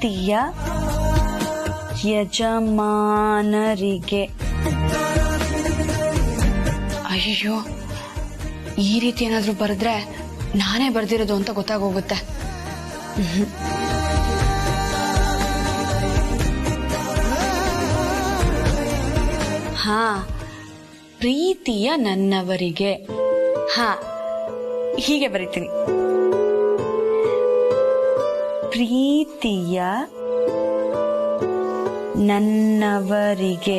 ಪ್ರೀತಿಯ ಯಜಮಾನರಿಗೆ. ಅಯ್ಯೋ, ಈ ರೀತಿ ಏನಾದ್ರೂ ಬರೆದ್ರೆ ನಾನೇ ಬರ್ದಿರೋದು ಅಂತ ಗೊತ್ತಾಗೋಗುತ್ತೆ. ಹಾ, ಪ್ರೀತಿಯ ನನ್ನವರಿಗೆ. ಹಾ, ಹೀಗೆ ಬರೀತೀನಿ. ಪ್ರೀತಿಯ ನನ್ನವರಿಗೆ.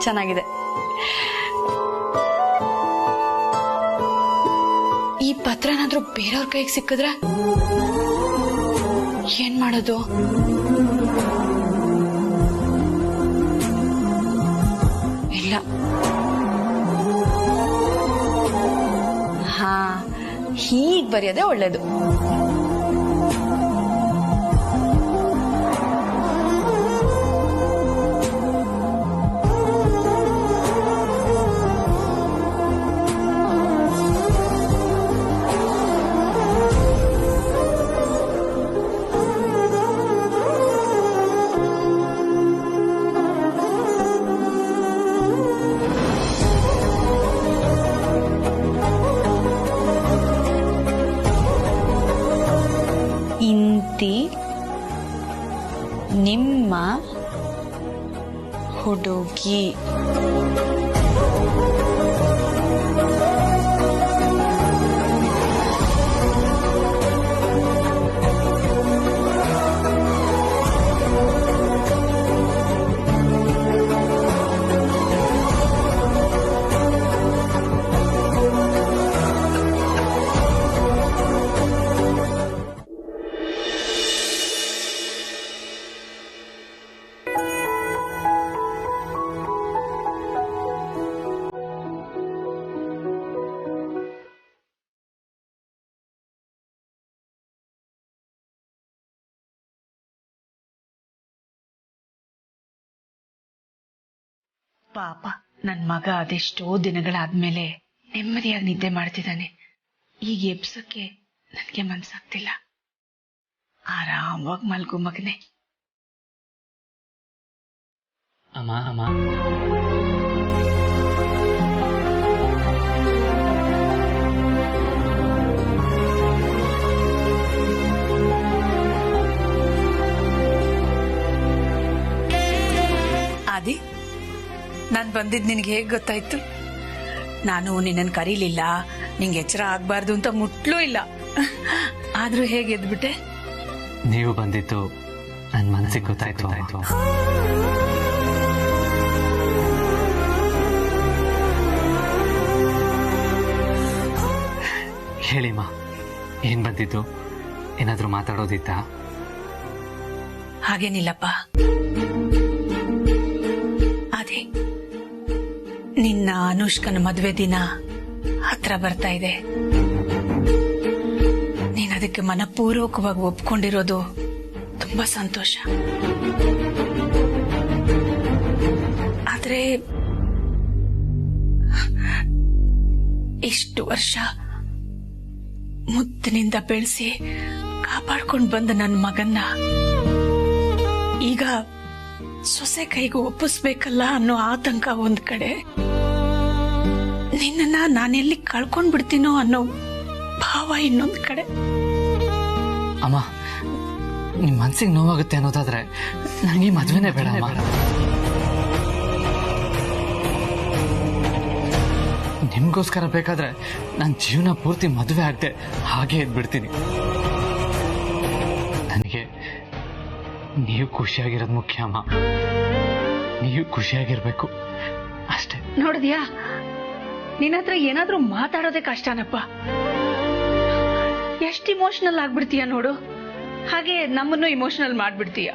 ಚೆನ್ನಾಗಿದೆ. ಈ ಪತ್ರ ಏನಾದ್ರೂ ಬೇರೆಯವ್ರ ಕೈಗೆ ಸಿಕ್ಕಿದ್ರೆ ಏನ್ ಮಾಡೋದು? ಇಲ್ಲ, ಹಾ, ಹೀಗ್ ಬರೆಯೋದೇ ಒಳ್ಳೇದು. ಇಂತಿ ನಿಮ್ಮ ಹುಡುಗಿ. ಪಾಪ ನನ್ ಮಗ ಅದೆಷ್ಟೋ ದಿನಗಳಾದ್ಮೇಲೆ ನೆಮ್ಮದಿಯಾಗಿ ನಿದ್ದೆ ಮಾಡ್ತಿದ್ದಾನೆ. ಈಗ ಎಬ್ಸಕ್ಕೆ ನನ್ಗೆ ಮನ್ಸಾಗ್ತಿಲ್ಲ. ಆರಾಮವಾಗಿ ಮಲ್ಗು ಮಗನೆ. ಅಮ್ಮ ಅಮ್ಮ, ಆದಿ, ನಾನ್ ಬಂದಿದ್ ನಿನ್ಗೆ ಹೇಗ್ ಗೊತ್ತಾಯ್ತು? ನಾನು ನಿನ್ನನ್ ಕರೀಲಿಲ್ಲ, ನಿಂಗೆ ಎಚ್ಚರ ಆಗ್ಬಾರ್ದು ಅಂತ ಮುಟ್ಲೂ ಇಲ್ಲ. ಆದ್ರೂ ಹೇಗೆ ಎದ್ಬಿಟ್ಟೆ? ನೀವು ಬಂದಿದ್ದು ನನ್ ಮನಸ್ಸಿಗೆ ಗೊತ್ತಾಯ್ತು. ಹೇಳಿಮ್ಮ, ಏನ್ ಬಂದಿದ್ದು? ಏನಾದ್ರೂ ಮಾತಾಡೋದಿತ್ತಾ? ಹಾಗೇನಿಲ್ಲಪ್ಪ. ಅದೇ ನಿನ್ನ ಅನುಷ್ಕನ ಮದುವೆ ದಿನ ಹತ್ರ ಬರ್ತಾ ಇದೆ. ನೀನ್ ಅದಕ್ಕೆ ಮನಪೂರ್ವಕವಾಗಿ ಒಪ್ಕೊಂಡಿರೋದು ತುಂಬಾ ಸಂತೋಷ. ಆದ್ರೆ ಇಷ್ಟು ವರ್ಷ ಮುದ್ದಿನಿಂದ ಬೆಳೆಸಿ ಕಾಪಾಡ್ಕೊಂಡು ಬಂದ ನನ್ನ ಮಗನ್ನ ಈಗ ಸೊಸೆ ಕೈಗೂ ಒಪ್ಪಿಸ್ಬೇಕಲ್ಲ ಅನ್ನೋ ಆತಂಕ ಒಂದ್ ಕಡೆ, ನಿನ್ನ ನಾನೆಲ್ಲಿ ಕಳ್ಕೊಂಡ್ ಬಿಡ್ತೀನೋ ಅನ್ನೋ ಭಾವ ಇನ್ನೊಂದ್ ಕಡೆ. ಅಮ್ಮ, ನಿಮ್ ಮನ್ಸಿಗೆ ನೋವಾಗುತ್ತೆ ಅನ್ನೋದಾದ್ರೆ ನನಗೆ ಮದ್ವೆನೇ ಬೇಡ ಅಮ್ಮ. ನಿಮ್ಗೋಸ್ಕರ ಬೇಕಾದ್ರೆ ನನ್ನ ಜೀವನ ಪೂರ್ತಿ ಮದುವೆ ಆಗದೆ ಹಾಗೆ ಎದ್ಬಿಡ್ತೀನಿ. ನನಗೆ ನೀವು ಖುಷಿಯಾಗಿರೋದು ಮುಖ್ಯ ಅಮ್ಮ. ನೀವು ಖುಷಿಯಾಗಿರ್ಬೇಕು ಅಷ್ಟೇ. ನೋಡಿದ್ಯಾ, ನಿನ್ನ ಹತ್ರ ಏನಾದ್ರೂ ಮಾತಾಡೋದೇ ಕಷ್ಟನಪ್ಪ. ಎಷ್ಟು ಇಮೋಷನಲ್ ಆಗ್ಬಿಡ್ತೀಯ ನೋಡು. ಹಾಗೆ ನಮ್ಮನ್ನು ಇಮೋಷನಲ್ ಮಾಡ್ಬಿಡ್ತೀಯ.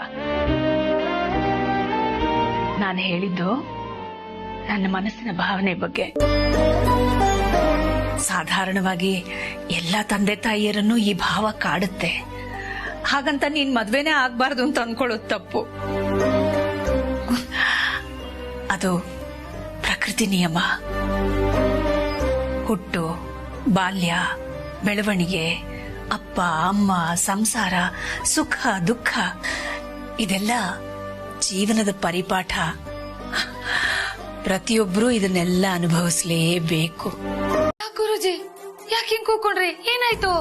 ನಾನು ಹೇಳಿದ್ದು ನನ್ನ ಮನಸ್ಸಿನ ಭಾವನೆ ಬಗ್ಗೆ. ಸಾಧಾರಣವಾಗಿ ಎಲ್ಲ ತಂದೆ ತಾಯಿಯರನ್ನು ಈ ಭಾವ ಕಾಡುತ್ತೆ. ಹಾಗಂತ ನೀನ್ ಮದ್ವೆನೇ ಆಗ್ಬಾರ್ದು ಅಂತ ಅನ್ಕೊಳ್ಳೋದು ತಪ್ಪು. ಅದು ಪ್ರಕೃತಿ ನಿಯಮ. ಹುಟ್ಟು, ಬಾಲ್ಯ, ಬೆಳವಣಿಗೆ, ಅಪ್ಪ ಅಮ್ಮ ಸಂಸಾರ ಸುಖ ದುಃಖ ಇದೆಲ್ಲ ಜೀವನದ ಪರಿಪಾಠ. ಪ್ರತಿಯೊಬ್ಬರೂ ಇದನ್ನೆಲ್ಲ ಅನುಭವಿಸ್ಲೇಬೇಕು. ಗುರುಜಿ ಯಾಕೆ ಹಿಂಗ್ ಕೂಕೊಂಡ್ರಿ? ಏನಾಯ್ತು?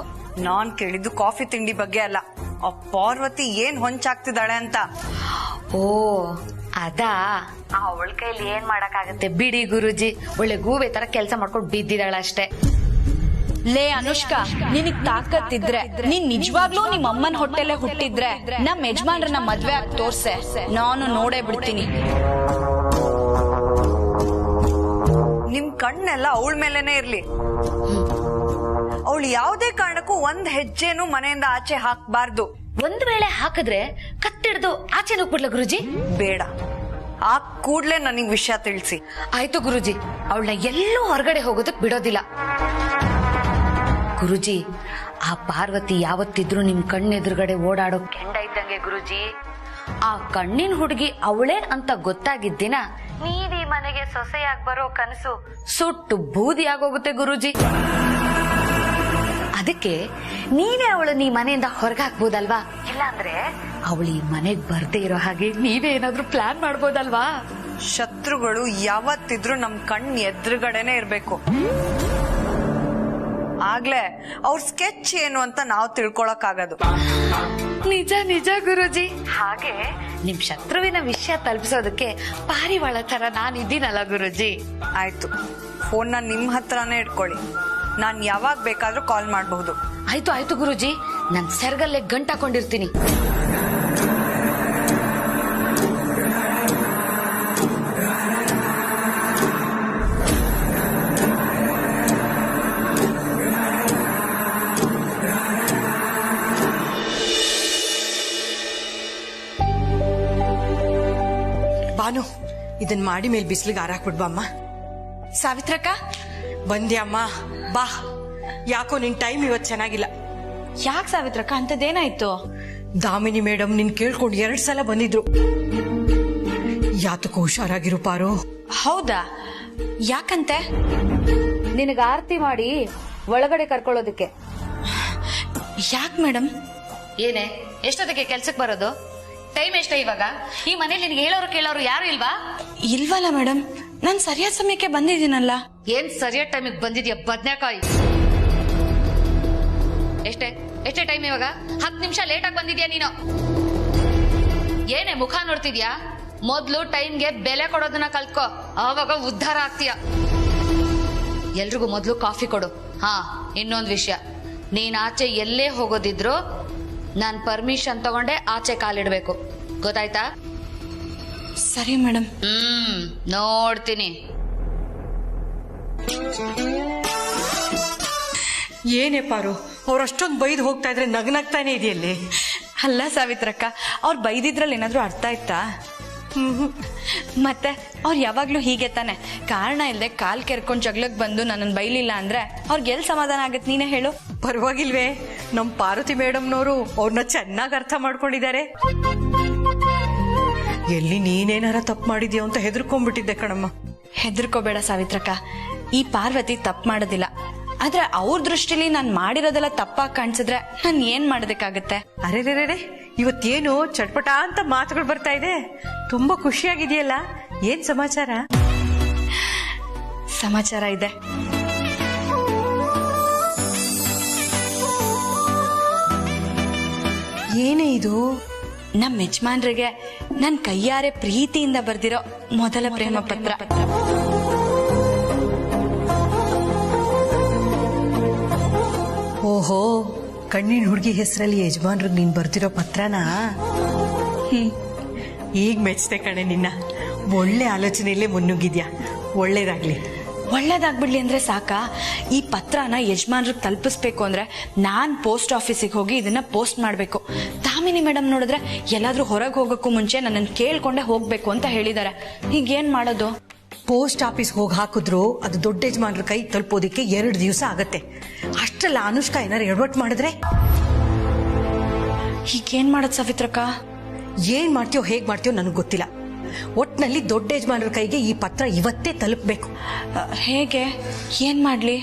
ನಾನ್ ಕೇಳಿದ್ದು ಕಾಫಿ ತಿಂಡಿ ಬಗ್ಗೆ ಅಲ್ಲ, ಆ ಪಾರ್ವತಿ ಏನ್ ಹೊಂಚಾಗ್ತಿದ್ದಾಳೆ ಅಂತ. ಓ ಅದಾ, ಅವಳ ಕೈಲಿ ಏನ್ ಮಾಡಕ್ಕಾಗತ್ತೆ ಬಿಡಿ ಗುರುಜಿ. ಒಳ್ಳೆ ಗೂಬೆ ತರ ಕೆಲ್ಸ ಮಾಡ್ಕೊಂಡು ಬಿದ್ದಿದ್ದಾಳ ಅಷ್ಟೇ. ಲೇ ಅನುಷ್ಕಾ, ನಿನಗ್ ತಾಕತ್ತಿದ್ರೆ ನೀನ್ ನಿಜವಾಗ್ಲೂ ನಿಮ್ ಅಮ್ಮನ್ ಹೊಟ್ಟೆಲೆ ಹುಟ್ಟಿದ್ರೆ ನಮ್ ಯಜಮಾನ್ರನ್ನ ಮದ್ವೆ ಆಗಿ ತೋರ್ಸೆ, ನಾನು ನೋಡೇ ಬಿಡ್ತೀನಿ. ನಿಮ್ ಕಣ್ಣೆಲ್ಲ ಅವಳ ಮೇಲೆನೆ ಇರ್ಲಿ. ಅವಳು ಯಾವುದೇ ಕಾರಣಕ್ಕೂ ಒಂದ್ ಹೆಜ್ಜೆನೂ ಮನೆಯಿಂದ ಆಚೆ ಹಾಕ್ಬಾರ್ದು. ಒಂದ್ ವೇಳೆ ಹಾಕಿದ್ರೆ ಕತ್ತಿಡ್ದು ಆಚೆ ನುಗ್ಬಿಡ್ಲ ಗುರುಜಿ? ಬೇಡ, ಆ ಕೂಡ್ಲೆ ನನಗ್ ವಿಷಯ ತಿಳಿಸಿ. ಆಯ್ತು ಗುರುಜಿ, ಅವಳನ್ನ ಎಲ್ಲೂ ಹೊರಗಡೆ ಹೋಗೋದಕ್ ಬಿಡೋದಿಲ್ಲ. ಗುರುಜಿ, ಆ ಪಾರ್ವತಿ ಯಾವತ್ತಿದ್ರು ನಿಮ್ ಕಣ್ಣೆದುರುಗಡೆ ಓಡಾಡೋ ಕೆಂಡ ಇದ್ದಂಗೆ ಗುರುಜಿ. ಆ ಕಣ್ಣಿನ ಹುಡುಗಿ ಅವಳೇ ಅಂತ ಗೊತ್ತಾಗಿದ್ದಿನ ನೀವೀ ಮನೆಗೆ ಸೊಸೆಯಾಗಿ ಬರೋ ಕನಸು ಸುಟ್ಟು ಬೂದಿ ಆಗೋಗುತ್ತೆ ಗುರುಜಿ. ಅದಕ್ಕೆ ನೀವೇ ಅವಳನ್ನ ಈ ಮನೆಯಿಂದ ಹೊರಗಾಕ್ಬೋದಲ್ವಾ? ಇಲ್ಲಾಂದ್ರೆ ಅವಳು ಈ ಮನೆಗ್ ಬರ್ದೇ ಇರೋ ಹಾಗೆ ನೀವೇ ಏನಾದ್ರೂ ಪ್ಲಾನ್ ಮಾಡ್ಬೋದಲ್ವಾ? ಶತ್ರುಗಳು ಯಾವತ್ತಿದ್ರು ನಮ್ ಕಣ್ ಎದುರುಗಡೆನೆ ಇರ್ಬೇಕು. ಆಗ್ಲೇ ಅವ್ರ ಸ್ಕೆಚ್ ಏನು ಅಂತ ನಾವು ತಿಳ್ಕೊಳಕ್ ಆಗೋದು. ನಿಜ ನಿಜ ಗುರುಜಿ. ಹಾಗೆ ನಿಮ್ ಶತ್ರುವಿನ ವಿಷಯ ತಲುಪಿಸೋದಕ್ಕೆ ಪಾರಿವಾಳ ತರ ನಾನಿದ್ದೀನಲ್ಲ ಗುರುಜಿ. ಆಯ್ತು, ಫೋನ್ನ ನಿಮ್ ಹತ್ರನೇ ಇಟ್ಕೊಳ್ಳಿ. ನಾನ್ ಯಾವಾಗ ಬೇಕಾದ್ರೂ ಕಾಲ್ ಮಾಡಬಹುದು. ಆಯ್ತು ಆಯ್ತು ಗುರುಜಿ, ನಾನ್ ಸೆರ್ಗಲ್ಲೇ ಗಂಟಾಕೊಂಡಿರ್ತೀನಿ. ಬಾನು, ಇದನ್ ಮಾಡಿ ಮೇಲೆ ಬಿಸಿಲಿಗೆ ಆರಾಕ್ಬಿಡ್ಬಮ್ಮ. ಸಾವಿತ್ರಕ್ಕ ಬಂದ್ಯಮ್ಮ, ಬಾ. ಯಾಕೋ ನಿನ್ ಟೈಮ್ ಇವತ್ ಚೆನ್ನಾಗಿಲ್ಲ. ಯಾಕೆ ಸಾವಿತ್ರಕ್ಕ, ಅಂತದೇನಾಯ್ತು? ದಾಮಿನಿ ಮೇಡಮ್ ನಿನ್ ಕೇಳ್ಕೊಂಡು 2 ಸಲ ಬಂದಿದ್ರು. ಯಾತಕ್ಕೂ ಹುಷಾರಾಗಿರು ಪಾರು. ಹೌದಾ? ಯಾಕಂತೆ? ನಿನಗ ಆರತಿ ಮಾಡಿ ಒಳಗಡೆ ಕರ್ಕೊಳ್ಳೋದಕ್ಕೆ. ಯಾಕೆ ಮೇಡಮ್? ಏನೇ, ಎಷ್ಟೊತ್ತಿಗೆ ಕೆಲ್ಸಕ್ಕೆ ಬರೋದು? ಟೈಮ್ ಎಷ್ಟ ಇವಾಗ? ಈ ಮನೇಲಿ ನಿನಗೆ ಹೇಳೋರು ಕೇಳೋರು ಯಾರು ಇಲ್ವಾ? ಇಲ್ವಲ್ಲ ಮೇಡಮ್, ನಾನ್ ಸರಿಯಾದ ಸಮಯಕ್ಕೆ ಬಂದಿದ್ದೀನಲ್ಲ. ಏನ್ ಸರಿಯಾದ ಟೈಮಿಗೆ ಬಂದಿದ್ಯಾ ಬದ್ನೆಕಾಯಿ? ಎಷ್ಟೇ ಟೈಮ್ ಇವಾಗ? 10 ನಿಮಿಷ ಲೇಟ್ ಆಗಿ ಬಂದಿದ್ಯಾ ನೀನು. ಏನೇ ಮುಖ ನೋಡ್ತಿದ್ಯಾ? ಮೊದ್ಲು ಟೈಮ್ಗೆ ಬೆಲೆ ಕೊಡೋದನ್ನ ಕಲ್ತ್ಕೋ, ಆವಾಗ ಉದ್ಧಾರ ಆಗ್ತೀಯ. ಎಲ್ರಿಗೂ ಮೊದ್ಲು ಕಾಫಿ ಕೊಡು. ಹಾ, ಇನ್ನೊಂದ್ ವಿಷಯ, ನೀನ್ ಆಚೆ ಎಲ್ಲೇ ಹೋಗೋದಿದ್ರು ನಾನ್ ಪರ್ಮಿಷನ್ ತಗೊಂಡೆ ಆಚೆ ಕಾಲಿಡ್ಬೇಕು, ಗೊತ್ತಾಯ್ತಾ? ಸರಿ ಮೇಡಮ್. ನೋಡ್ತೀನಿ. ಏನೇ ಪಾರು, ಅವ್ರಷ್ಟೊಂದು ಬೈದು ಹೋಗ್ತಾ ಇದ್ರೆ ನಗ್ನಗ್ತಾನೆ ಇದೆಯಲ್ಲಿ. ಅಲ್ಲ ಸಾವಿತ್ರಕ್ಕ, ಅವ್ರು ಬೈದಿದ್ರಲ್ಲಿ ಏನಾದ್ರೂ ಅರ್ಥ ಆಯ್ತಾ? ಮತ್ತೆ ಅವ್ರು ಯಾವಾಗ್ಲೂ ಹೀಗೆ ತಾನೆ, ಕಾರಣ ಇಲ್ಲದೆ ಕಾಲ್ ಕೆರ್ಕೊಂಡ್ ಜಗ್ಲಕ್ ಬಂದು ನನ್ನನ್ನು ಬೈಲಿಲ್ಲ ಅಂದ್ರೆ ಅವ್ರಿಗೆ ಎಲ್ ಸಮಾಧಾನ ಆಗತ್ತೆ, ನೀನೇ ಹೇಳು. ಪರವಾಗಿಲ್ವೇ, ನಮ್ ಪಾರ್ವತಿ ಮೇಡಮ್ನವರು ಅವ್ರನ್ನ ಚೆನ್ನಾಗಿ ಅರ್ಥ ಮಾಡ್ಕೊಂಡಿದ್ದಾರೆ. ಎಲ್ಲಿ ನೀನೇನಾರ ತಪ್ಪು ಮಾಡಿದ್ಯೋ ಅಂತ ಹೆದರ್ಕೊಂಡ್ಬಿಟ್ಟಿದ್ದೆ ಕಣಮ್ಮ. ಹೆದರ್ಕೋಬೇಡ ಸಾವಿತ್ರಕ್ಕ, ಈ ಪಾರ್ವತಿ ತಪ್ಪು ಮಾಡೋದಿಲ್ಲ. ಆದ್ರೆ ಅವ್ರ ದೃಷ್ಟಿಲಿ ನಾನ್ ಮಾಡಿರೋದೆಲ್ಲ ತಪ್ಪಾಗಿ ಕಾಣಿಸಿದ್ರೆ ನಾನ್ ಏನ್ ಮಾಡೋದಕ್ಕಾಗತ್ತೆ? ಅರೆ, ಇವತ್ತೇನು ಚಟ್ಪಟ ಅಂತ ಮಾತುಗಳು ಬರ್ತಾ ಇದೆ, ತುಂಬಾ ಖುಷಿಯಾಗಿದೆಯಲ್ಲ. ಏನ್ ಸಮಾಚಾರ? ಸಮಾಚಾರ ಇದೆ. ಏನೇ ಇದು? ನಮ್ ಯಜಮಾನ್ರಿಗೆ ನನ್ ಕೈಯಾರೆ ಪ್ರೀತಿಯಿಂದ ಬರ್ದಿರೋ ಮೊದಲ ಪ್ರೇಮ ಪತ್ರ. ಓಹೋ, ಕಣ್ಣಿನ ಹುಡುಗಿ ಹೆಸರಲ್ಲಿ ಯಜಮಾನ್ರಿಗೆ ನೀನ್ ಬರ್ದಿರೋ ಪತ್ರನಾ? ಈಗ ಮೆಚ್ತೆ ಕಣೆ ನಿನ್ನ. ಒಳ್ಳೆ ಆಲೋಚನೆಯಲ್ಲೇ ಮುನ್ನುಗ್ಗಿದ್ಯಾ, ಒಳ್ಳೇದಾಗ್ಲಿ. ಒಳ್ಳೇದಾಗ್ಬಿಡ್ಲಿ ಅಂದ್ರೆ ಸಾಕಾ? ಈ ಪತ್ರನ ಯಜಮಾನ್ರಿಗೆ ತಲುಪಿಸ್ಬೇಕು ಅಂದ್ರೆ ನಾನ್ ಪೋಸ್ಟ್ ಆಫೀಸಿಗೆ ಹೋಗಿ ಇದನ್ನ ಪೋಸ್ಟ್ ಮಾಡ್ಬೇಕು. ದಾಮಿನಿ ಮೇಡಮ್ ನೋಡಿದ್ರೆ ಎಲ್ಲಾದ್ರೂ ಹೊರಗೆ ಹೋಗಕ್ಕೂ ಮುಂಚೆ ನನ್ನನ್ನು ಕೇಳ್ಕೊಂಡೆ ಹೋಗ್ಬೇಕು ಅಂತ ಹೇಳಿದಾರೆ. ಈಗೇನ್ ಮಾಡೋದು? ಪೋಸ್ಟ್ ಆಫೀಸ್ ಹೋಗಿ ಹಾಕಿದ್ರು ಅದು ದೊಡ್ಡ ಯಜಮಾನ್ರ ಕೈ ತಲುಪೋದಿಕ್ಕೆ 2 ದಿವಸ ಆಗತ್ತೆ. ಅಷ್ಟೆಲ್ಲ ಅನುಷ್ಕಾ ಏನಾರು ಎಡವಟ್ ಮಾಡಿದ್ರೆ ಈಗೇನ್ ಮಾಡೋದು ಸಾವಿತ್ರಕ್ಕ? ಏನ್ ಮಾಡ್ತೀಯೋ ಹೇಗ್ ಮಾಡ್ತೀಯೋ ನನಗೆ ಗೊತ್ತಿಲ್ಲ. ಒಟ್ನಲ್ಲಿ ದೊಡ್ಡ ಯಜಮಾನ್ರ ಕೈಗೆ ಈ ಪತ್ರ ಇವತ್ತೇ ತಲುಪಬೇಕು. ಹೇಗೆ? ಏನ್ ಮಾಡ್ಲಿ?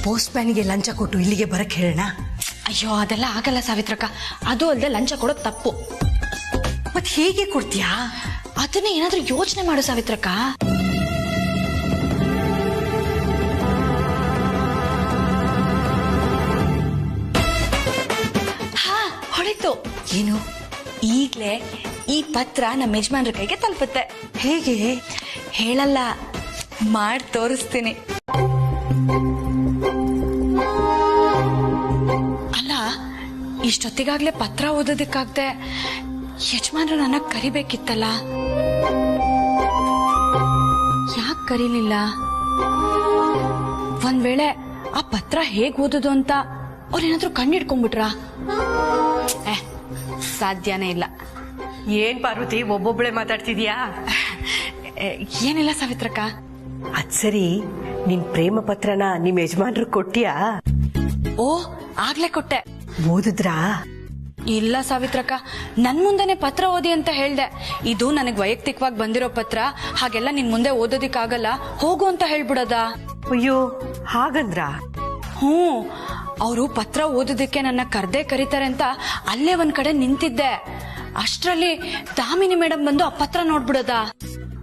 ಪೋಸ್ಟ್ ಮ್ಯಾನಿಗೆ ಲಂಚ ಕೊಟ್ಟು ಇಲ್ಲಿಗೆ ಬರಕ್ಕೆ ಹೇಳೋಣ. ಅಯ್ಯೋ ಅದೆಲ್ಲ ಆಗಲ್ಲ ಸಾವಿತ್ರಕ್ಕ. ಅದು ಅಲ್ಲದೆ ಲಂಚ ಕೊಡೋದು ತಪ್ಪು. ಮತ್ತೆ ಹೇಗೆ ಕೊಡ್ತೀಯಾ? ಅದನ್ನೇ ಏನಾದ್ರೂ ಯೋಚನೆ ಮಾಡು ಸಾವಿತ್ರಕ್ಕ. ಹಾ ಹೊಳಿತು. ಏನು? ಈಗ್ಲೇ ಈ ಪತ್ರ ನಮ್ಮ ಯಜಮಾನ್ರ ಕೈಗೆ ತಲುಪುತ್ತೆ. ಹೇಗೆ? ಹೇಳಲ್ಲ, ಮಾಡಿ ತೋರಿಸ್ತೀನಿ. ಅಲ್ಲ, ಇಷ್ಟೊತ್ತಿಗಾಗ್ಲೇ ಪತ್ರ ಓದೋದಕ್ಕಾಗ್ದೆ ಯಜಮಾನ್ರು ನನ್ನ ಕರಿಬೇಕಿತ್ತಲ್ಲ, ಯಾಕೆ ಕರೀಲಿಲ್ಲ? ಒಂದ್ ವೇಳೆ ಆ ಪತ್ರ ಹೇಗ್ ಓದೋದು ಅಂತ ಅವ್ರೇನಾದ್ರೂ ಕಣ್ಣಿಡ್ಕೊಂಡ್ಬಿಟ್ರಾ? ಸಾಧ್ಯನೇ ಇಲ್ಲ. ಏನ್ ಪಾರ್ವತಿ ಒಬ್ಬೊಬ್ಳೆ ಮಾತಾಡ್ತಿದ್ಯಾ? ಏನಿಲ್ಲ ಸಾವಿತ್ರಕ್ಕ. ಅದ್ ಸರಿ, ನಿನ್ ಪ್ರೇಮ ಪತ್ರನ ನಿಮ್ ಯಜಮಾನ್ರು ಕೊಟ್ಟಿಯಾ? ಓ ಆಗ್ಲೇ ಕೊಟ್ಟೆ. ಓದಿದ್ರಾ? ಇಲ್ಲ ಸಾವಿತ್ರಕ್ಕ, ನನ್ ಮುಂದೆನೆ ಪತ್ರ ಓದಿ ಅಂತ ಹೇಳ್ದೆ. ಇದು ನನಗ್ ವೈಯಕ್ತಿಕವಾಗಿ ಬಂದಿರೋ ಪತ್ರ, ಹಾಗೆಲ್ಲ ನಿನ್ ಮುಂದೆ ಓದೋದಿಕ್ಕಾಗಲ್ಲ, ಹೋಗು ಅಂತ ಹೇಳ್ಬಿಡದ. ಅಯ್ಯೋ ಹಾಗಂದ್ರ? ಅವರು ಪತ್ರ ಓದೋದಕ್ಕೆ ನನ್ನ ಕರ್ದೇ ಕರೀತಾರೆ ಅಂತ ಅಲ್ಲೇ ಒಂದ್ ಕಡೆ ನಿಂತಿದ್ದೆ. ಅಷ್ಟ್ರಲ್ಲಿ ದಾಮಿನಿ ಮೇಡಮ್ ಬಂದು ಆ ಪತ್ರ ನೋಡ್ಬಿಡದ.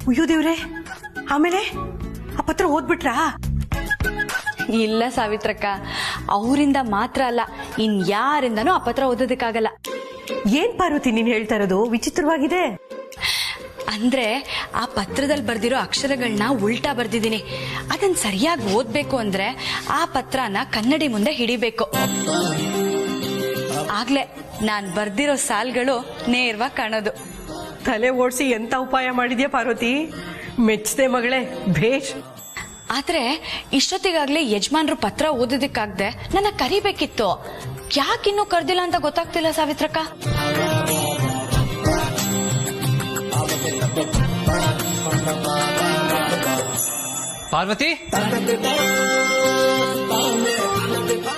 ಅಯ್ಯೋ ದೇವ್ರೆ, ಆಮೇಲೆ ಆ ಪತ್ರ ಓದ್ಬಿಟ್ರಾ? ಇಲ್ಲ ಸಾವಿತ್ರಕ್ಕ, ಅವರಿಂದ ಮಾತ್ರ ಅಲ್ಲ, ಇನ್ ಯಾರಿಂದನೂ ಆ ಪತ್ರ ಓದೋದಕ್ಕಾಗಲ್ಲ. ಏನ್ ಪಾರ್ವತಿ ನೀನ್ ಹೇಳ್ತಾ ಇರೋದು? ವಿಚಿತ್ರವಾಗಿದೆ. ಅಂದ್ರೆ ಆ ಪತ್ರದಲ್ಲಿ ಬರ್ದಿರೋ ಅಕ್ಷರಗಳನ್ನ ಉಲ್ಟಾ ಬರ್ದಿದ್ದೀನಿ. ಅದನ್ನ ಸರಿಯಾಗಿ ಓದ್ಬೇಕು ಅಂದ್ರೆ ಆ ಪತ್ರನ ಕನ್ನಡಿ ಮುಂದೆ ಹಿಡಿಬೇಕು. ಆಗ್ಲೇ ನಾನ್ ಬರ್ದಿರೋ ಸಾಲ್ಗಳು ನೇರವಾಗಿ ಕಾಣೋದು. ತಲೆ ಓಡಿಸಿ ಎಂತ ಉಪಾಯ ಮಾಡಿದ್ಯಾ ಪಾರ್ವತಿ, ಮೆಚ್ಚದೆ ಮಗಳೇ, ಭೇಷ್. ಆದ್ರೆ ಇಷ್ಟೊತ್ತಿಗಾಗ್ಲೇ ಯಜಮಾನ್ರು ಪತ್ರ ಓದೋದಕ್ಕಾಗ್ದೆ ನನ್ನ ಕರಿಬೇಕಿತ್ತು. ಯಾಕಿನ್ನೂ ಕರ್ದಿಲ್ಲ ಅಂತ ಗೊತ್ತಾಗ್ತಿಲ್ಲ ಸಾವಿತ್ರಕ್ಕ. ಪಾರ್ವತಿ,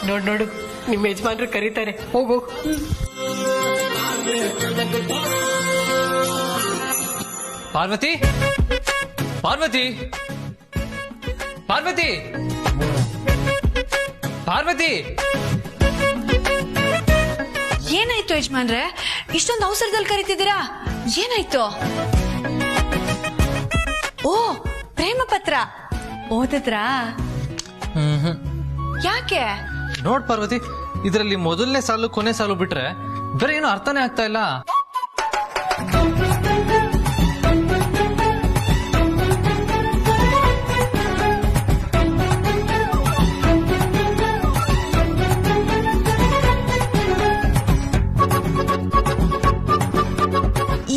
ನೋಡು ನಿಮ್ಮ ಯಜಮಾನ್ರು ಕರೀತಾರೆ, ಹೋಗು. ಪಾರ್ವತಿ, ಪಾರ್ವತಿ, ಪಾರ್ವತಿ, ಪಾರ್ವತಿ. ಏನಾಯ್ತು ಯಜಮಾನ್ರೆ, ಇಷ್ಟೊಂದು ಅವಸರದಲ್ಲಿ ಕರಿತಿದ್ದೀರಾ? ಏನಾಯ್ತು? ಓ ಪ್ರೇಮ ಪತ್ರ ಓದಿದ್ರಾ? ಯಾಕೆ? ನೋಡ್ ಪಾರ್ವತಿ, ಇದರಲ್ಲಿ ಮೊದಲನೇ ಸಾಲು ಕೊನೆ ಸಾಲು ಬಿಟ್ರೆ ಬೇರೆ ಏನು ಅರ್ಥನೇ ಆಗ್ತಾ ಇಲ್ಲ.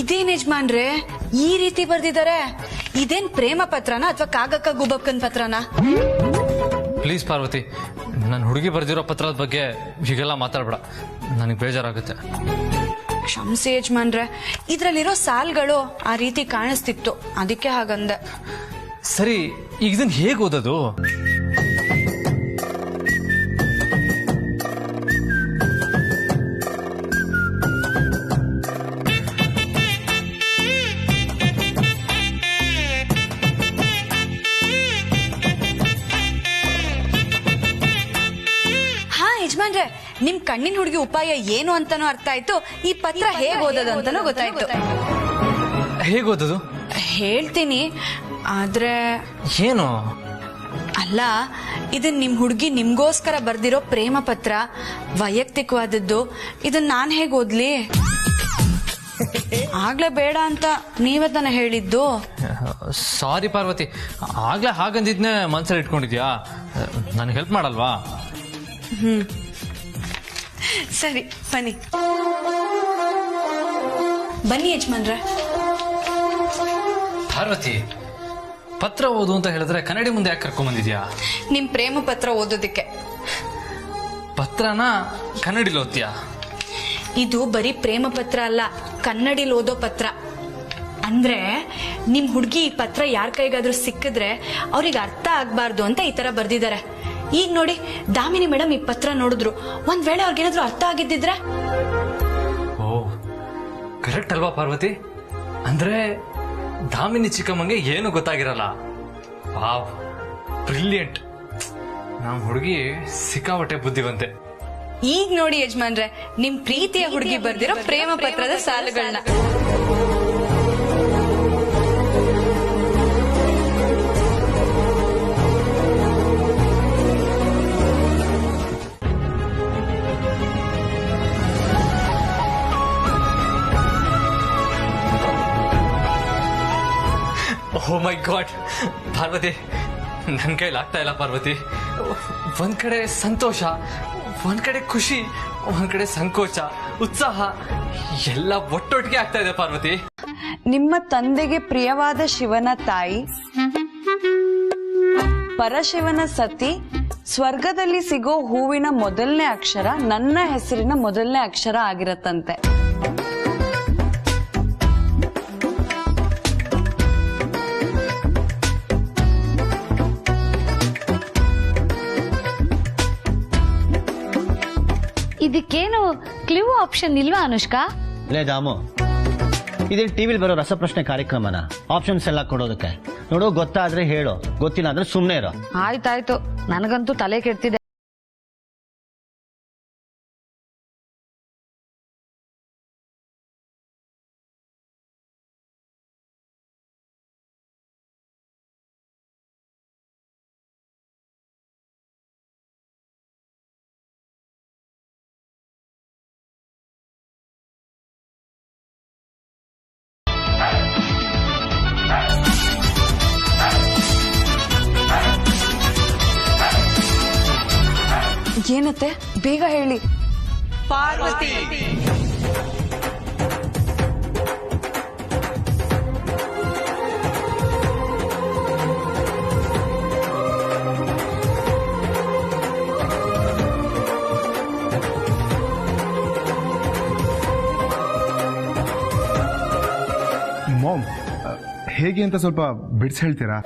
ಇದೇನ್ ಯಜಮಾನ್ರೆ ಈ ರೀತಿ ಬರ್ದಿದ್ದಾರೆ? ಇದೇನ್ ಪ್ರೇಮ ಪತ್ರನ ಅಥವಾ ಕಾಗಕ್ಕ ಗುಬ್ಬಕ್ಕನ್ ಪತ್ರನ? ಪ್ಲೀಸ್ ಪಾರ್ವತಿ, ನನ್ನ ಹುಡುಗಿ ಬರ್ದಿರೋ ಪತ್ರದ ಬಗ್ಗೆ ಹೀಗೆಲ್ಲ ಮಾತಾಡ್ಬೇಡ, ನನಗೆ ಬೇಜಾರಾಗುತ್ತೆ. ಕ್ಷಮಿಸಿ ಯಜಮಾನ್ರೆ, ಇದ್ರಲ್ಲಿರೋ ಸಾಲ್ಗಳು ಆ ರೀತಿ ಕಾಣಿಸ್ತಿತ್ತು, ಅದಕ್ಕೆ ಹಾಗಂದೆ. ಸರಿ, ಈಗ ಇದನ್ನ ಹೇಗೆ ಓದೋದು? ಯಜಮಾನ್ರೆ, ನಿಮ್ ಕಣ್ಣಿನ ಹುಡುಗಿ ಉಪಾಯ ಏನು ಅಂತಾನೂ ಅರ್ಥ ಆಯ್ತು, ಈ ಪತ್ರ ಹೇಗ್ ಓದೋದು ಅಂತಾನೂ ಗೊತ್ತಾಯ್ತು. ಹೇಗೆ ಓದೋದು? ಹೇಳ್ತೀನಿ, ಆದ್ರೆ ಏನು? ಅಲ್ಲ, ಇದನ್ ನಿಮ್ ಹುಡುಗಿ ನಿಮ್ಗೋಸ್ಕರ ಬರ್ದಿರೋ ಪ್ರೇಮ ಪತ್ರ, ವೈಯಕ್ತಿಕವಾದದ್ದು. ಇದನ್ ನಾನ್ ಹೇಗ್ ಓದ್ಲಿ? ಆಗ್ಲೇ ಬೇಡ ಅಂತ ನೀವೇ ತಾನೇ ಹೇಳಿದ್ದು. ಸಾರಿ ಪಾರ್ವತಿ, ಆಗ್ಲೇ ಹಾಗಂದಿದ್ನೆ ಮನ್ಸಲ್ಲಿ ಇಟ್ಕೊಂಡಿದ್ಯಾ? ನನಗೆ ಹೆಲ್ಪ್ ಮಾಡಲ್ವಾ? ಸರಿ ಬನ್ನಿ ಬನ್ನಿ ಯಜಮಾನ್ರೆ. ಪಾರ್ವತಿ, ಪತ್ರ ಓದು ಅಂತ ಹೇಳಿದ್ರೆ ಕನ್ನಡಿ ಮುಂದೆ ಯಾಕೆ ಕರ್ಕೊಂಡ್ ಬಂದಿದ್ಯಾ? ನಿಮ್ ಪ್ರೇಮ ಪತ್ರ ಓದೋದಿಕ್ಕೆ. ಪತ್ರನ ಕನ್ನಡಿಲಿ ಓದ್ತೀಯಾ? ಇದು ಬರೀ ಪ್ರೇಮ ಪತ್ರ ಅಲ್ಲ, ಕನ್ನಡಿಲಿ ಓದೋ ಪತ್ರ. ಅಂದ್ರೆ ನಿಮ್ ಹುಡುಗಿ ಈ ಪತ್ರ ಯಾರ ಕೈಗಾದ್ರೂ ಸಿಕ್ಕಿದ್ರೆ ಅವ್ರಿಗೆ ಅರ್ಥ ಆಗ್ಬಾರ್ದು ಅಂತ ಈ ತರ ಬರ್ದಿದ್ದಾರೆ. ಈಗ ನೋಡಿ, ದಾಮಿನಿ ಮೇಡಮ್ ಈ ಪತ್ರ ನೋಡಿದ್ರು, ಒಂದ್ ವೇಳೆ ಅವ್ರಿಗೇನಾದ್ರೂ ಅರ್ಥ ಆಗಿದ್ದಿದ್ರೆ? ಓ ಕರೆಕ್ಟ್ ಅಲ್ವಾ ಪಾರ್ವತಿ? ಅಂದ್ರೆ ದಾಮಿನಿ ಚಿಕ್ಕಮ್ಮಂಗೆ ಏನು ಗೊತ್ತಾಗಿರಲ್ಲ. Wow, brilliant. ನಮ್ ಹುಡುಗಿ ಸಿಕ್ಕಾಪಟ್ಟೆ ಬುದ್ಧಿವಂತೆ. ಈಗ ನೋಡಿ ಯಜಮಾನ್ರೆ, ನಿಮ್ ಪ್ರೀತಿಯ ಹುಡುಗಿ ಬರ್ದಿರೋ ಪ್ರೇಮ ಪತ್ರದ ಸಾಲುಗಳನ್ನ. ಓ ಮೈ ಗಾಡ್ ಪಾರ್ವತಿ, ನನ್ ಕೈಲಿ ಆಗ್ತಾ ಇಲ್ಲ ಪಾರ್ವತಿ. ಒಂದ್ ಕಡೆ ಸಂತೋಷ, ಒಂದ್ ಕಡೆ ಖುಷಿ, ಒಂದ್ ಕಡೆ ಸಂಕೋಚ, ಉತ್ಸಾಹ ಎಲ್ಲ ಒಟ್ಟೊಟ್ಟಿಗೆ ಆಗ್ತಾ ಇದೆ ಪಾರ್ವತಿ. ನಿಮ್ಮ ತಂದೆಗೆ ಪ್ರಿಯವಾದ ಶಿವನ ತಾಯಿ, ಪರಶಿವನ ಸತಿ, ಸ್ವರ್ಗದಲ್ಲಿ ಸಿಗೋ ಹೂವಿನ ಮೊದಲನೇ ಅಕ್ಷರ ನನ್ನ ಹೆಸರಿನ ಮೊದಲನೇ ಅಕ್ಷರ ಆಗಿರತ್ತಂತೆ. ಇದಕ್ಕೇನು ಕ್ಲೂ ಆಪ್ಷನ್ ಇಲ್ವಾ ಅನುಷ್ಕಾ? ಲೇ ದಾಮು, ಇದೇನು ಟಿವಿಲಿ ಬರೋ ರಸಪ್ರಶ್ನೆ ಕಾರ್ಯಕ್ರಮನ ಆಪ್ಷನ್ಸ್ ಎಲ್ಲ ಕೊಡೋದಕ್ಕೆ? ನೋಡು, ಗೊತ್ತಾದ್ರೆ ಹೇಳು, ಗೊತ್ತಿಲ್ಲ ಅಂದ್ರೆ ಸುಮ್ಮನೆ ಇರೋ. ಆಯ್ತಾಯ್ತು, ನನಗಂತೂ ತಲೆ ಕೆಡ್ತಿದೆ. ಏನತ್ತೆ, ಬೇಗ ಹೇಳಿ. ಪಾರ್ವತಿ. ಮಾಮ್, ಹೇಗೆ ಅಂತ ಸ್ವಲ್ಪ ಬಿಡಿಸಿ ಹೇಳ್ತೀರಾ?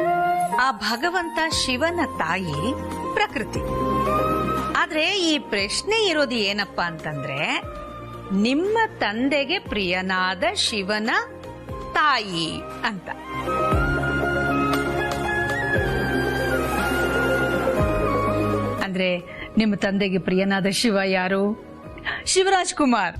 ಆ ಭಗವಂತ ಶಿವನ ತಾಯಿ ಪ್ರಕೃತಿ. ಆದ್ರೆ ಈ ಪ್ರಶ್ನೆ ಇರೋದು ಏನಪ್ಪಾ ಅಂತಂದ್ರೆ, ನಿಮ್ಮ ತಂದೆಗೆ ಪ್ರಿಯನಾದ ಶಿವನ ತಾಯಿ ಅಂತ. ಅಂದ್ರೆ ನಿಮ್ಮ ತಂದೆಗೆ ಪ್ರಿಯನಾದ ಶಿವ ಯಾರು? ಶಿವರಾಜ್ ಕುಮಾರ್.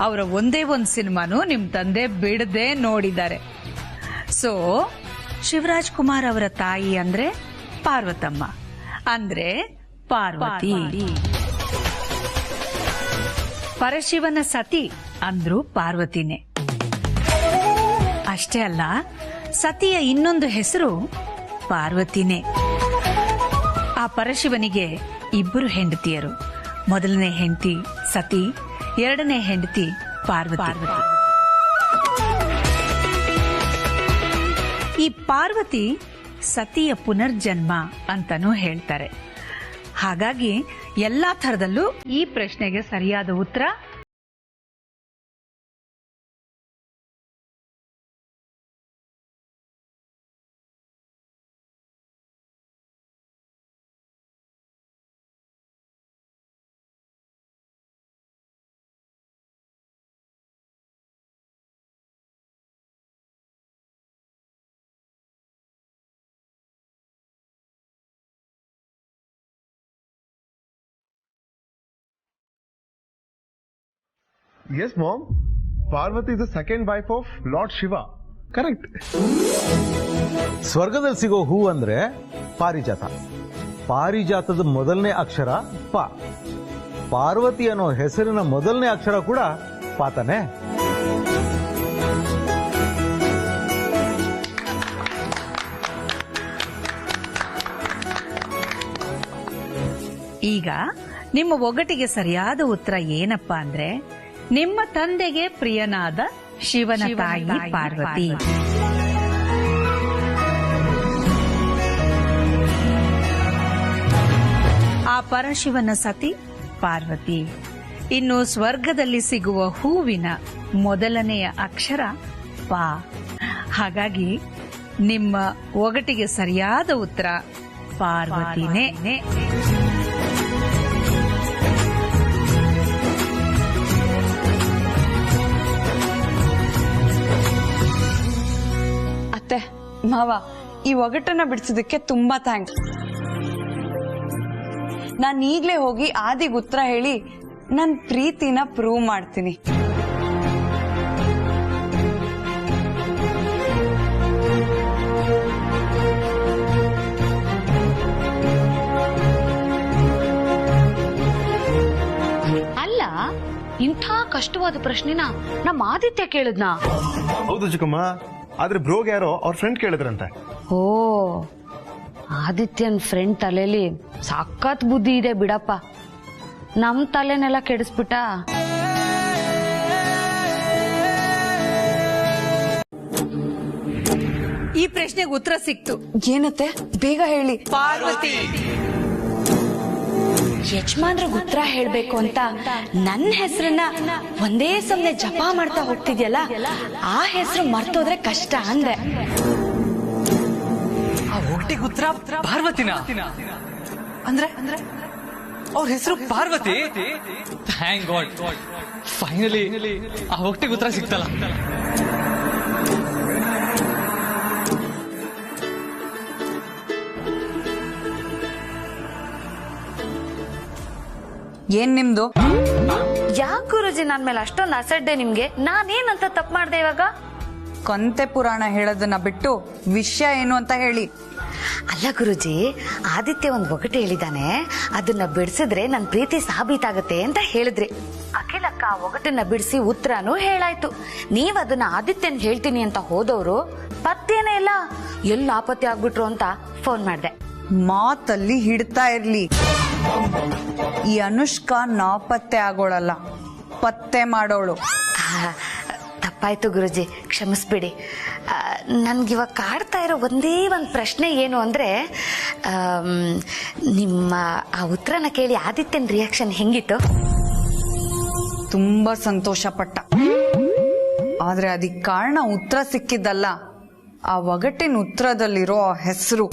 ಅವರ ಒಂದೇ ಒಂದು ಸಿನಿಮಾನು ನಿಮ್ ತಂದೆ ಬಿಡದೆ ನೋಡಿದ್ದಾರೆ. ಸೊ ಶಿವರಾಜ್ ಕುಮಾರ್ ಅವರ ತಾಯಿ ಅಂದ್ರೆ ಪಾರ್ವತಮ್ಮ, ಅಂದ್ರೆ ಪಾರ್ವತಿ. ಪರಶಿವನ ಸತಿ ಅಂದ್ರು ಪಾರ್ವತಿನೇ. ಅಷ್ಟೇ ಅಲ್ಲ, ಸತಿಯ ಇನ್ನೊಂದು ಹೆಸರು ಪಾರ್ವತಿನೇ. ಆ ಪರಶಿವನಿಗೆ ಇಬ್ಬರು ಹೆಂಡತಿಯರು. ಮೊದಲನೇ ಹೆಂಡತಿ ಸತಿ, ಎರಡನೇ ಹೆಂಡತಿ ಪಾರ್ವತಿ. ಈ ಪಾರ್ವತಿ ಸತಿಯ ಪುನರ್ಜನ್ಮ ಅಂತಾನೂ ಹೇಳ್ತಾರೆ. ಹಾಗಾಗಿ ಎಲ್ಲಾ ಥರದಲ್ಲೂ ಈ ಪ್ರಶ್ನೆಗೆ ಸರಿಯಾದ ಉತ್ತರ Yes, Mom. Parvati is the second wife of Lord Shiva. Correct. ಸ್ವರ್ಗದಲ್ಲಿ ಸಿಗೋ ಹೂ ಅಂದ್ರೆ ಪಾರಿಜಾತ. ಪಾರಿಜಾತದ ಮೊದಲನೇ ಅಕ್ಷರ ಪ. ಪಾರ್ವತಿ ಅನ್ನೋ ಹೆಸರಿನ ಮೊದಲನೇ ಅಕ್ಷರ ಕೂಡ ಪಾತಾನೆ. ಈಗ ನಿಮ್ಮ ಒಗಟಿಗೆ ಸರಿಯಾದ ಉತ್ತರ ಏನಪ್ಪಾ ಅಂದ್ರೆ, ನಿಮ್ಮ ತಂದೆಗೆ ಪ್ರಿಯನಾದ ಶಿವನ ತಾಯಿ ಪಾರ್ವತಿ. ಆ ಪರಶಿವನ ಸತಿ ಪಾರ್ವತಿ. ಇನ್ನು ಸ್ವರ್ಗದಲ್ಲಿ ಸಿಗುವ ಹೂವಿನ ಮೊದಲನೆಯ ಅಕ್ಷರ ಪಾ. ಹಾಗಾಗಿ ನಿಮ್ಮ ಒಗಟಿಗೆ ಸರಿಯಾದ ಉತ್ತರ ಪಾರ್ವತಿನೇ. ಮಾವ, ಈ ಒಗಟನ್ನ ಬಿಡಿಸೋದಕ್ಕೆ ತುಂಬಾ ಥ್ಯಾಂಕ್ಸ್. ನಾನು ಈಗ್ಲೇ ಹೋಗಿ ಆದಿಗ್ ಉತ್ತರ ಹೇಳಿ ನನ್ ಪ್ರೀತಿನ ಪ್ರೂವ್ ಮಾಡ್ತೀನಿ. ಅಲ್ಲ, ಇಂಥ ಕಷ್ಟವಾದ ಪ್ರಶ್ನೆನ ನಮ್ಮ ಆದಿತ್ಯ ಕೇಳಿದ್ನಾ? ಹೌದು ಚಿಕ್ಕಮ್ಮ, ಆದ್ರೆ ಬ್ರೋಗ್ ಯಾರೋ ಅವ್ರ ಫ್ರೆಂಡ್ ಕೇಳಿದ್ರಂತೆ. ಓ, ಆದಿತ್ಯನ್ ಫ್ರೆಂಡ್ ತಲೆಲಿ ಸಖತ್ ಬುದ್ಧಿ ಇದೆ ಬಿಡಪ್ಪ. ನಮ್ ತಲೆನೆಲ್ಲ ಕೆಡಿಸ್ಬಿಟ್ಟ. ಈ ಪ್ರಶ್ನೆಗೆ ಉತ್ತರ ಸಿಕ್ತು. ಏನತ್ತೆ, ಬೇಗ ಹೇಳಿ. ಪಾರ್ವತಿ. ಯಜಮಾನ್ರಿಗೆ ಉತ್ತರ ಹೇಳ್ಬೇಕು ಅಂತ ನನ್ನ ಹೆಸರನ್ನ ಒಂದೇ ಸಮನೆ ಜಪ ಮಾಡ್ತಾ ಹೋಗ್ತಿದ್ಯಲ್ಲ, ಆ ಹೆಸರು ಮರ್ತೋದ್ರೆ ಕಷ್ಟ ಅಂದೆ. ಆ ಒಗಟಿಗೆ ಉತ್ತರ ಪಾರ್ವತಿನ ಅಂದ್ರೆ ಅವ್ರ ಹೆಸರು ಪಾರ್ವತಿ. ಥ್ಯಾಂಕ್ ಗಾಡ್, ಫೈನಲಿ ಆ ಒಗಟಿಗೆ ಉತ್ತರ ಸಿಕ್ತಲ್ಲ. ಏನ್ ನಿಮ್ದು? ಯಾಕೆ ಗುರುಜಿ ನನ್ ಮೇಲೆ ಅಷ್ಟೊಂದು ಅಸಡ್ಡೆ ನಿಮ್ಗೆ? ನಾನೇನಂತ ತಪ್ಪು ಮಾಡ್ದೆ ಇವಾಗ? ಕಂತೆ ಪುರಾಣ ಹೇಳೋದನ್ನ ಬಿಟ್ಟು ವಿಷಯ ಏನು ಅಂತ ಹೇಳಿ. ಅಲ್ಲ ಗುರುಜಿ, ಆದಿತ್ಯ ಒಂದ್ ಒಗಟು ಹೇಳಿದಾನೆ, ಅದನ್ನ ಬಿಡಿಸಿದ್ರೆ ನನ್ ಪ್ರೀತಿ ಸಾಬೀತಾಗತ್ತೆ ಅಂತ ಹೇಳಿದ್ರಿ. ಅಖಿಲಕ್ಕ ಆ ಒಗಟನ್ನ ಬಿಡಿಸಿ ಉತ್ತರನೂ ಹೇಳಾಯ್ತು. ನೀವ್ ಅದನ್ನ ಆದಿತ್ಯನ್ ಹೇಳ್ತೀನಿ ಅಂತ ಹೋದವ್ರು ಪತ್ತೇನೇ ಇಲ್ಲ, ಎಲ್ಲ ಆಪತ್ತಿ ಆಗ್ಬಿಟ್ರು ಅಂತ ಫೋನ್ ಮಾಡ್ದೆ. ಮಾತಲ್ಲಿ ಹಿಡ್ತಾ ಇರ್ಲಿ. ಈ ಅನುಷ್ಕಾ ನಾಪತ್ತೆ ಆಗೋಳಲ್ಲ, ಪತ್ತೆ ಮಾಡೋಳು. ತಪ್ಪಾಯ್ತು ಗುರುಜಿ, ಕ್ಷಮಿಸ್ಬಿಡಿ. ನನ್ಗಿವಾಗ ಕಾಡ್ತಾ ಇರೋ ಒಂದೇ ಒಂದು ಪ್ರಶ್ನೆ ಏನು ಅಂದ್ರೆ, ನಿಮ್ಮ ಆ ಉತ್ತರನ ಕೇಳಿ ಆದಿತ್ಯನ್ ರಿಯಾಕ್ಷನ್ ಹೆಂಗಿತ್ತು? ತುಂಬಾ ಸಂತೋಷ ಪಟ್ಟ. ಆದ್ರೆ ಅದಕ್ಕೆ ಕಾರಣ ಉತ್ತರ ಸಿಕ್ಕಿದ್ದಲ್ಲ, ಆ ಒಗಟಿನ ಉತ್ತರದಲ್ಲಿರೋ ಆ ಹೆಸರು.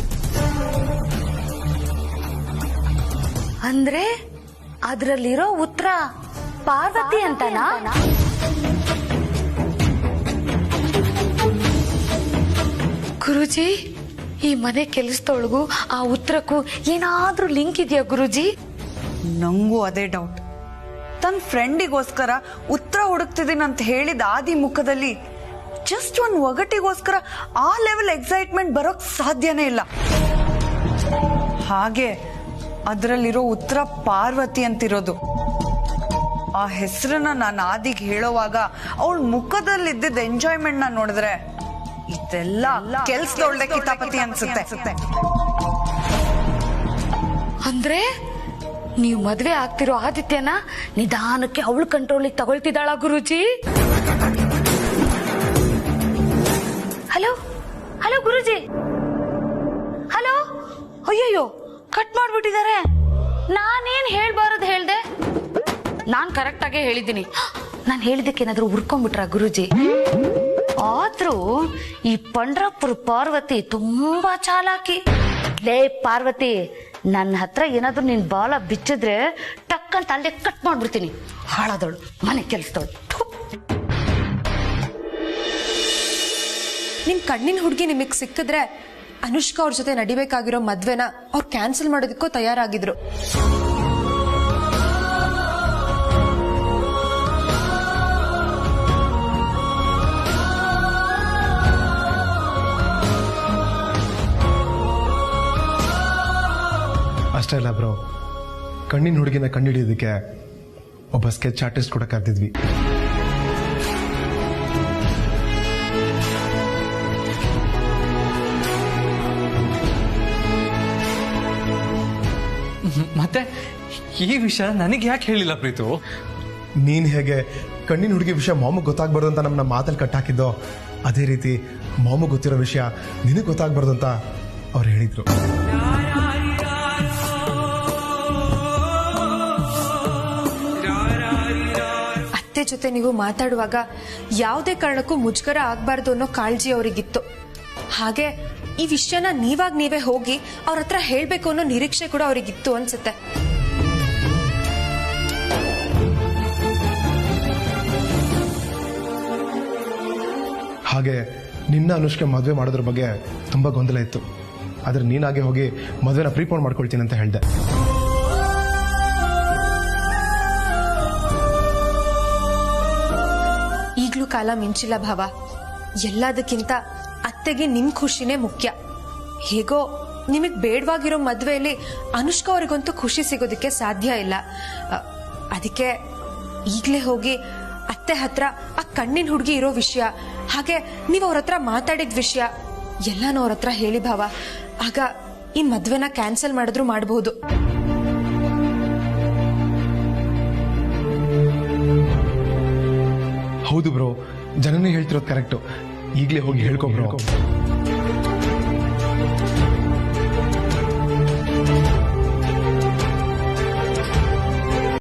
ಅಂದ್ರೆ ಅದ್ರಲ್ಲಿರೋ ಉತ್ತರ ಪಾರ್ವತಿ ಅಂತನಾ? ಗುರುಜಿ, ಈ ಮನೆ ಕೆಲಸದೊಳಗೂ ಆ ಉತ್ತರಕ್ಕೂ ಏನಾದ್ರೂ ಲಿಂಕ್ ಇದೆಯಾ ಗುರುಜಿ? ನಂಗೂ ಅದೇ ಡೌಟ್. ತನ್ನ ಫ್ರೆಂಡಿಗೋಸ್ಕರ ಉತ್ತರ ಹುಡುಕ್ತಿದ್ದೀನಿ ಅಂತ ಹೇಳಿದ ಆದಿ ಮುಖದಲ್ಲಿ ಜಸ್ಟ್ ಒಂದು ಒಗಟಿಗೋಸ್ಕರ ಆ ಲೆವೆಲ್ ಎಕ್ಸೈಟ್ಮೆಂಟ್ ಬರೋಕ್ ಸಾಧ್ಯನೇ ಇಲ್ಲ. ಹಾಗೆ ಅದರಲ್ಲಿರೋ ಉತ್ತರ ಪಾರ್ವತಿ ಅಂತಿರೋದು. ಆ ಹೆಸರನ್ನ ನಾನು ಆದಿಗೆ ಹೇಳೋವಾಗ ಅವಳ ಮುಖದಲ್ಲಿದ್ದ ಎಂಜಾಯ್ಮೆಂಟ್ ನ ನೋಡಿದ್ರೆ ಇದೆಲ್ಲ ಕೆಲ್ಸದೊಳ್ಳೆ ಕಿತಾಪತಿ ಅನ್ಸುತ್ತೆ. ಅಂದ್ರೆ ನೀವು ಮದ್ವೆ ಆಗ್ತಿರೋ ಆದಿತ್ಯನ ನಿಧಾನಕ್ಕೆ ಅವಳು ಕಂಟ್ರೋಲಿಗೆ ತಗೊಳ್ತಿದ್ದಾಳ ಗುರುಜಿ? ಹಲೋ ಹಲೋ ಗುರುಜಿ, ಹಲೋ. ಅಯ್ಯಯ್ಯೋ, ಕಟ್ ಮಾಡ್ಬಿಟ್ಟಿದ್ದಾರೆ. ನಾನೇನ್ ಹೇಳ್ಬಾರದು ಹೇಳ್ದೆ? ನಾನ್ ಕರೆಕ್ಟ್ ಆಗೇ ಹೇಳಿದ್ದೀನಿ. ನಾನು ಹೇಳಿದಕ್ಕೆ ಏನಾದ್ರು ಉರ್ಕೊಂಡ್ಬಿಟ್ರ ಗುರುಜಿ? ಆದ್ರೂ ಈ ಪಂಡ್ರಾಪುರ ಪಾರ್ವತಿ ತುಂಬಾ ಚಾಲಾಕಿ. ಲೇ ಪಾರ್ವತಿ, ನನ್ನ ಹತ್ರ ಏನಾದ್ರು ನಿನ್ ಬಾಲ ಬಿಚ್ಚಿದ್ರೆ ಟಕ್ಕಂತ ಅಲ್ಲೇ ಕಟ್ ಮಾಡ್ಬಿಡ್ತೀನಿ. ಹಾಳಾದವಳು, ಮನೆ ಕೆಲಸದವಳು. ನಿಮ್ ಕಣ್ಣಿನ ಹುಡುಗಿ ನಿಮಗ್ ಸಿಕ್ಕಿದ್ರೆ ಅನುಷ್ಕಾ ಅವ್ರ ಜೊತೆ ನಡಿಬೇಕಾಗಿರೋ ಮದ್ವೆನ ಅವ್ರು ಕ್ಯಾನ್ಸಲ್ ಮಾಡೋದಕ್ಕೂ ತಯಾರಾಗಿದ್ರು. ಅಷ್ಟೇ ಅಲ್ಲ ಬ್ರೋ, ಕಣ್ಣಿನ ಹುಡುಗಿನ ಕಂಡುಹಿಡಿಯೋದಕ್ಕೆ ಒಬ್ಬ ಸ್ಕೆಚ್ ಆರ್ಟಿಸ್ಟ್ ಕೂಡ ಕರೆದಿದ್ವಿ. ಮತ್ತೆ ಈ ವಿಷಯ ನನಗೆ ಯಾಕೆ ಹೇಳಿಲ್ಲ ಪ್ರೀತು? ನೀನ್ ಹೇಗೆ ಕಣ್ಣಿನ ಹುಡುಗಿ ವಿಷಯ ಮಾಮಗ್ ಗೊತ್ತಾಗ್ಬಾರ್ದು ಅಂತ ನಮ್ಮನ್ನ ಮಾತಲ್ಲಿ ಕಟ್ಟಾಕಿದ್ದೋ, ಅದೇ ರೀತಿ ಮಾಮಗ್ ಗೊತ್ತಿರೋ ವಿಷಯ ನಿನಗೆ ಗೊತ್ತಾಗ್ಬಾರ್ದು ಅಂತ ಅವ್ರು ಹೇಳಿದ್ರು. ಅತ್ತೆ ಜೊತೆ ನೀವು ಮಾತಾಡುವಾಗ ಯಾವುದೇ ಕಾರಣಕ್ಕೂ ಮುಜುಗರ ಆಗ್ಬಾರ್ದು ಅನ್ನೋ ಕಾಳಜಿ ಅವರಿಗಿತ್ತು. ಹಾಗೆ ಈ ವಿಷಯನ ನೀವೇ ಹೋಗಿ ಅವ್ರ ಹತ್ರ ಹೇಳ್ಬೇಕು ಅನ್ನೋ ನಿರೀಕ್ಷೆ ಕೂಡ ಅವರಿಗಿತ್ತು ಅನ್ಸುತ್ತೆ. ಹಾಗೆ ನಿನ್ನ ಅನುಷ್ಕೆ ಮದುವೆ ಮಾಡೋದ್ರ ಬಗ್ಗೆ ತುಂಬ ಗೊಂದಲ ಇತ್ತು. ಆದರೆ ನೀನಾಗೆ ಹೋಗಿ ಮದುವೆನ ಪ್ರೀಪೋನ್ ಮಾಡ್ಕೊಳ್ತೀನಿ ಅಂತ ಹೇಳಿದೆ. ಈಗಲೂ ಕಾಲ ಮಿಂಚಿಲ್ಲ ಭಾವ. ಎಲ್ಲದಕ್ಕಿಂತ ಅತ್ತೆಗೆ ನಿಮ್ ಖುಷಿನೇ ಮುಖ್ಯ. ಹೇಗೋ ನಿಮಗ್ ಬೇಡವಾಗಿರೋ ಮದ್ವೆಯಲ್ಲಿ ಅನುಷ್ಕಾ ಅವ್ರಿಗಂತೂ ಖುಷಿ ಸಿಗೋದಕ್ಕೆ ಸಾಧ್ಯ ಇಲ್ಲ. ಅದಕ್ಕೆ ಈಗಲೇ ಹೋಗಿ ಅತ್ತೆ ಹತ್ರ ಆ ಕಣ್ಣಿನ ಹುಡುಗಿ ಇರೋ ವಿಷಯ, ಹಾಗೆ ನೀವು ಅವ್ರ ಹತ್ರ ಮಾತಾಡಿದ ವಿಷಯ ಎಲ್ಲಾನು ಅವ್ರ ಹತ್ರ ಹೇಳಿ ಭಾವ. ಆಗ ಈ ಮದ್ವೆನ ಕ್ಯಾನ್ಸಲ್ ಮಾಡಿದ್ರು ಮಾಡಬಹುದು. ಹೌದು ಬ್ರೋ, ಜನನೇ ಹೇಳ್ತಿರೋದು ಕರೆಕ್ಟು. ಈಗಲೇ ಹೋಗಿ ಹೇಳ್ಕೊ ಬ್ರೋ.